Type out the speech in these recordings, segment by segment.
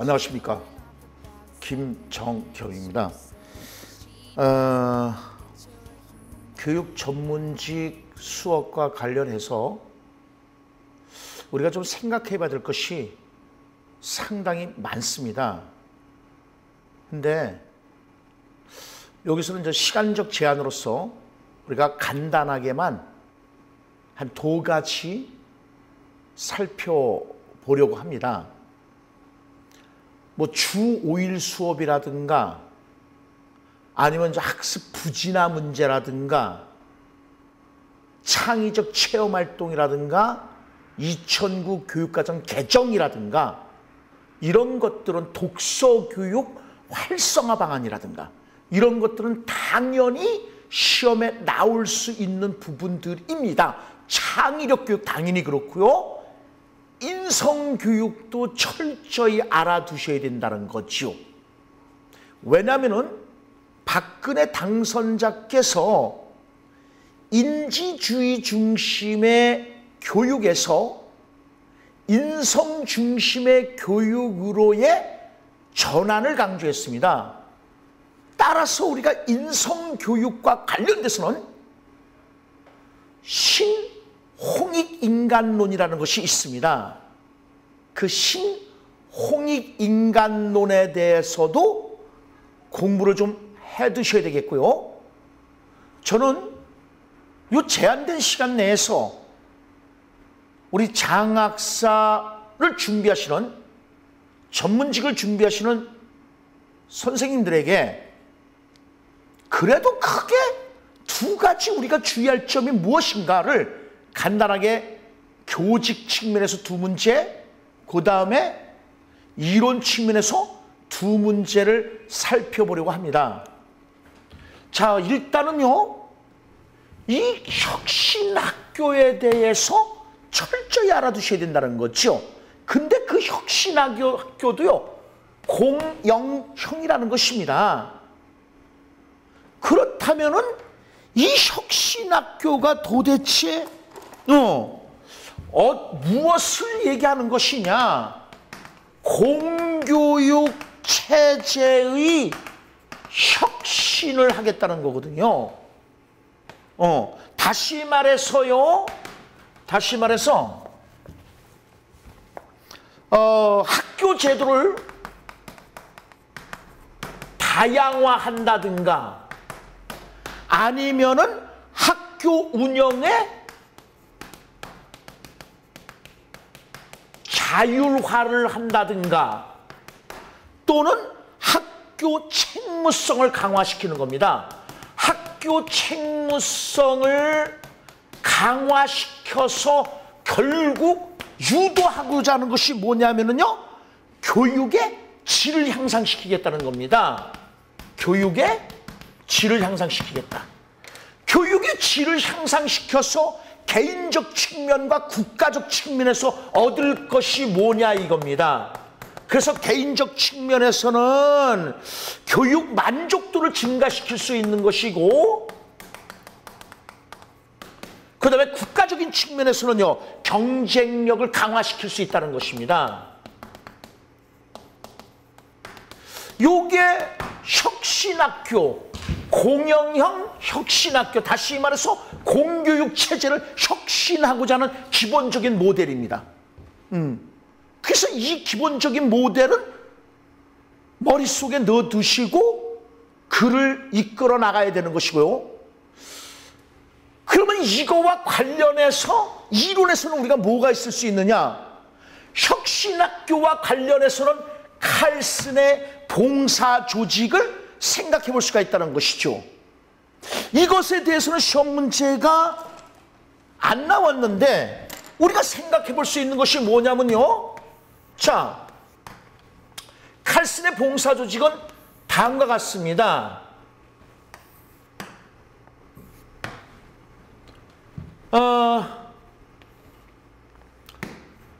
안녕하십니까, 김정경입니다. 교육 전문직 수업과 관련해서 우리가 좀 생각해 봐야 될 것이 상당히 많습니다. 근데 여기서는 이제 시간적 제한으로서 우리가 간단하게만 한 두 가지 살펴보려고 합니다. 뭐 주 5일 수업이라든가 아니면 이제 학습 부진화 문제라든가 창의적 체험 활동이라든가 2009 교육과정 개정이라든가 이런 것들은 독서 교육 활성화 방안이라든가 이런 것들은 당연히 시험에 나올 수 있는 부분들입니다. 창의력 교육 당연히 그렇고요. 인성교육도 철저히 알아두셔야 된다는 거죠. 왜냐하면 박근혜 당선자께서 인지주의 중심의 교육에서 인성 중심의 교육으로의 전환을 강조했습니다. 따라서 우리가 인성교육과 관련돼서는 신홍익인간론이라는 것이 있습니다. 그 신홍익인간론에 대해서도 공부를 좀 해두셔야 되겠고요. 저는 이 제한된 시간 내에서 우리 장학사를 준비하시는 전문직을 준비하시는 선생님들에게 그래도 크게 두 가지 우리가 주의할 점이 무엇인가를 간단하게 교직 측면에서 두 문제, 그 다음에 이론 측면에서 두 문제를 살펴보려고 합니다. 자, 일단은요, 이 혁신학교에 대해서 철저히 알아두셔야 된다는 거죠. 근데 그 혁신학교도요, 공영형이라는 것입니다. 그렇다면은 이 혁신학교가 도대체 무엇을 얘기하는 것이냐? 공교육 체제의 혁신을 하겠다는 거거든요. 다시 말해서 학교 제도를 다양화한다든가 아니면은 학교 운영에 자율화를 한다든가 또는 학교 책무성을 강화시키는 겁니다. 학교 책무성을 강화시켜서 결국 유도하고자 하는 것이 뭐냐면요, 교육의 질을 향상시키겠다는 겁니다. 교육의 질을 향상시키겠다. 교육의 질을 향상시켜서 개인적 측면과 국가적 측면에서 얻을 것이 뭐냐 이겁니다. 그래서 개인적 측면에서는 교육 만족도를 증가시킬 수 있는 것이고, 그 다음에 국가적인 측면에서는요, 경쟁력을 강화시킬 수 있다는 것입니다. 요게 혁신학교, 공영형 혁신학교, 다시 말해서 공교육 체제를 혁신하고자 하는 기본적인 모델입니다. 그래서 이 기본적인 모델은 머릿속에 넣어두시고 글을 이끌어 나가야 되는 것이고요. 그러면 이거와 관련해서 이론에서는 우리가 뭐가 있을 수 있느냐? 혁신학교와 관련해서는 칼슨의 봉사 조직을 생각해 볼 수가 있다는 것이죠. 이것에 대해서는 시험 문제가 안 나왔는데 우리가 생각해 볼 수 있는 것이 뭐냐면요. 자, 칼슨의 봉사 조직은 다음과 같습니다.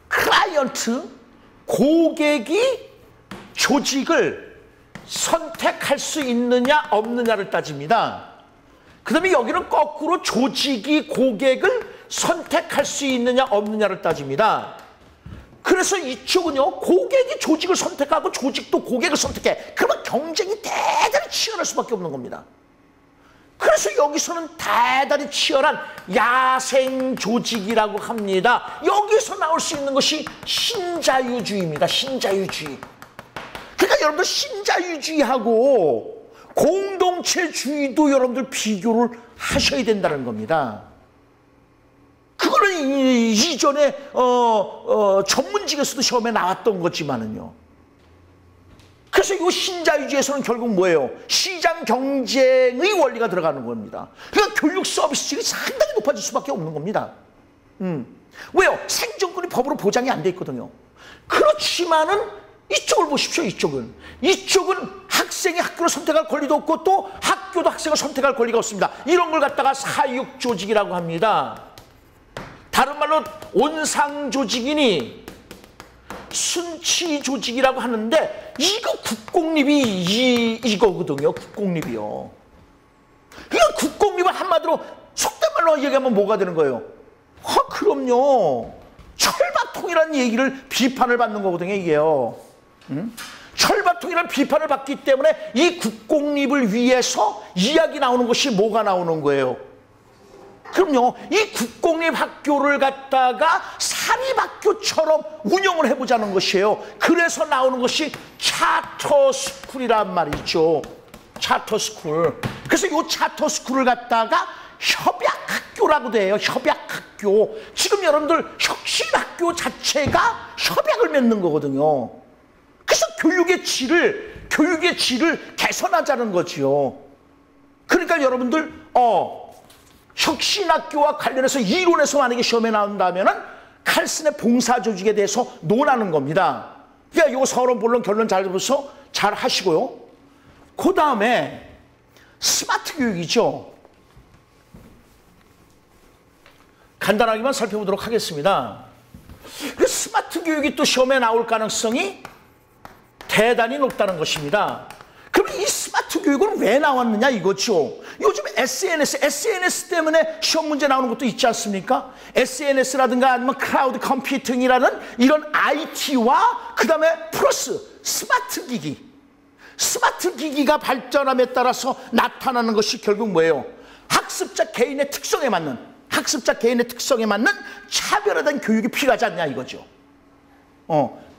클라이언트, 고객이 조직을 선택할 수 있느냐 없느냐를 따집니다. 그 다음에 여기는 거꾸로 조직이 고객을 선택할 수 있느냐 없느냐를 따집니다. 그래서 이쪽은요, 고객이 조직을 선택하고 조직도 고객을 선택해. 그러면 경쟁이 대단히 치열할 수밖에 없는 겁니다. 그래서 여기서는 대단히 치열한 야생 조직이라고 합니다. 여기서 나올 수 있는 것이 신자유주의입니다. 신자유주의. 그러니까 여러분들 신자유주의하고 공동체주의도 여러분들 비교를 하셔야 된다는 겁니다. 그거는 이전에 전문직에서도 시험에 나왔던 거지만은요. 그래서 이 신자유주의에서는 결국 뭐예요? 시장 경쟁의 원리가 들어가는 겁니다. 그러니까 교육 서비스질이 상당히 높아질 수밖에 없는 겁니다. 왜요? 생존권이 법으로 보장이 안 돼 있거든요. 그렇지만은 이쪽을 보십시오. 이쪽은 학생이 학교를 선택할 권리도 없고 또 학교도 학생을 선택할 권리가 없습니다. 이런 걸 갖다가 사육조직이라고 합니다. 다른 말로 온상조직이니 순치조직이라고 하는데 이거 국공립이 이거거든요. 국공립이요. 그러니까 국공립은 한마디로 속된 말로 얘기하면 뭐가 되는 거예요? 그럼요. 철밥통이라는 얘기를 비판을 받는 거거든요. 이게요. 철밥통이라는 비판을 받기 때문에 이 국공립을 위해서 이야기 나오는 것이 뭐가 나오는 거예요? 그럼요. 이 국공립 학교를 갖다가 사립학교처럼 운영을 해보자는 것이에요. 그래서 나오는 것이 차터스쿨이란 말이죠. 차터스쿨. 그래서 이 차터스쿨을 갖다가 협약학교라고도 해요. 협약학교. 지금 여러분들 혁신학교 자체가 협약을 맺는 거거든요. 그래서 교육의 질을 개선하자는 거지요. 그러니까 여러분들 혁신학교와 관련해서 이론에서 만약에 시험에 나온다면은 칼슨의 봉사조직에 대해서 논하는 겁니다. 그러니까 이거 서론 본론 결론 잘 보셔서 잘 하시고요. 그 다음에 스마트 교육이죠. 간단하게만 살펴보도록 하겠습니다. 그 스마트 교육이 또 시험에 나올 가능성이 대단히 높다는 것입니다. 그럼 이 스마트 교육은 왜 나왔느냐 이거죠. 요즘 SNS 때문에 시험 문제 나오는 것도 있지 않습니까? SNS라든가 아니면 클라우드 컴퓨팅이라는 이런 IT와 그 다음에 플러스 스마트 기기가 발전함에 따라서 나타나는 것이 결국 뭐예요? 학습자 개인의 특성에 맞는 차별화된 교육이 필요하지 않냐 이거죠.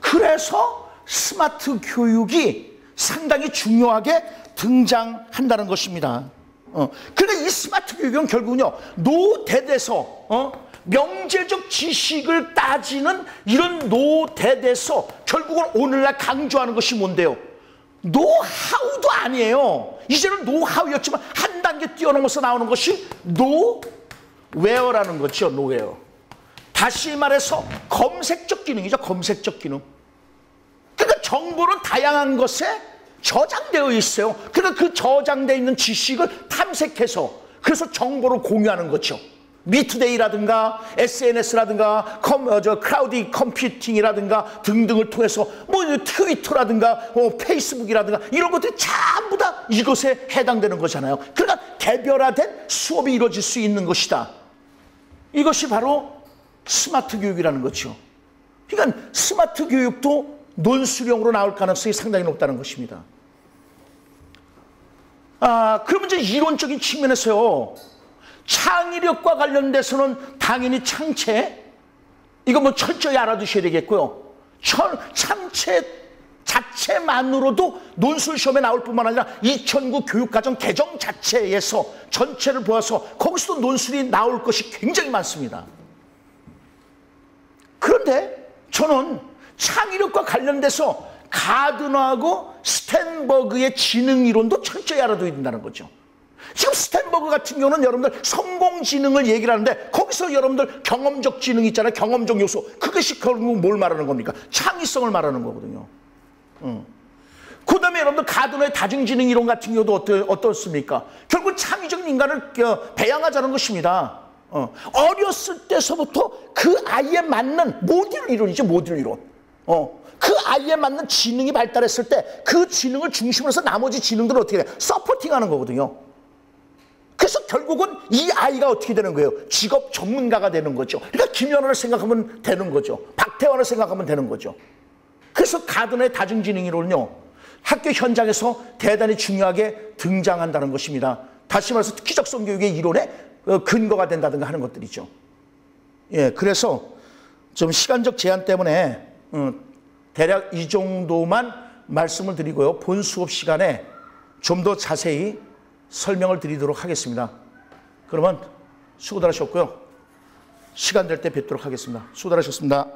그래서 스마트 교육이 상당히 중요하게 등장한다는 것입니다. 그러니까 이 스마트 교육은 결국은요, 노대대서 명제적 지식을 따지는 이런 노대대서 결국은 오늘날 강조하는 것이 뭔데요? 노하우도 아니에요. 이제는 노하우였지만 한 단계 뛰어넘어서 나오는 것이 노웨어라는 거죠. 노웨어. 다시 말해서 검색적 기능이죠. 검색적 기능. 그러니까 정보는 다양한 것에 저장되어 있어요. 그러니까 그 저장되어 있는 지식을 탐색해서 그래서 정보를 공유하는 거죠. 미투데이라든가 SNS라든가 클라우드 컴퓨팅이라든가 등등을 통해서 뭐 트위터라든가 페이스북이라든가 이런 것들이 전부 다 이것에 해당되는 거잖아요. 그러니까 개별화된 수업이 이루어질 수 있는 것이다. 이것이 바로 스마트 교육이라는 거죠. 그러니까 스마트 교육도 논술형으로 나올 가능성이 상당히 높다는 것입니다. 그러면 이제 이론적인 측면에서요, 창의력과 관련돼서는 당연히 창체, 이거 뭐 철저히 알아두셔야 되겠고요. 창체 자체만으로도 논술 시험에 나올 뿐만 아니라 2009 교육과정 개정 자체에서 전체를 보아서 거기서도 논술이 나올 것이 굉장히 많습니다. 그런데 저는 창의력과 관련돼서 가드너하고 스탠버그의 지능이론도 철저히 알아둬야 된다는 거죠. 지금 스탠버그 같은 경우는 여러분들 성공지능을 얘기를 하는데 거기서 여러분들 경험적 지능 있잖아요. 경험적 요소. 그것이 결국 뭘 말하는 겁니까? 창의성을 말하는 거거든요. 그 다음에 여러분들 가드너의 다중지능 이론 같은 경우도 어떻습니까? 결국 창의적인 인간을 배양하자는 것입니다. 어렸을 때서부터 그 아이에 맞는 모듈 이론이죠. 모듈 이론. 그 아이에 맞는 지능이 발달했을 때 그 지능을 중심으로 해서 나머지 지능들을 어떻게 해요? 서포팅하는 거거든요. 그래서 그래서 결국은 이 아이가 어떻게 되는 거예요? 직업 전문가가 되는 거죠. 그러니까 김연아를 생각하면 되는 거죠. 박태환을 생각하면 되는 거죠. 그래서 가든의 다중지능이론요, 학교 현장에서 대단히 중요하게 등장한다는 것입니다. 다시 말해서 기적성 교육의 이론의 근거가 된다든가 하는 것들이죠. 예, 그래서 좀 시간적 제한 때문에 대략 이 정도만 말씀을 드리고요. 본 수업 시간에 좀 더 자세히 설명을 드리도록 하겠습니다. 그러면 수고들 하셨고요. 시간 될 때 뵙도록 하겠습니다. 수고들 하셨습니다.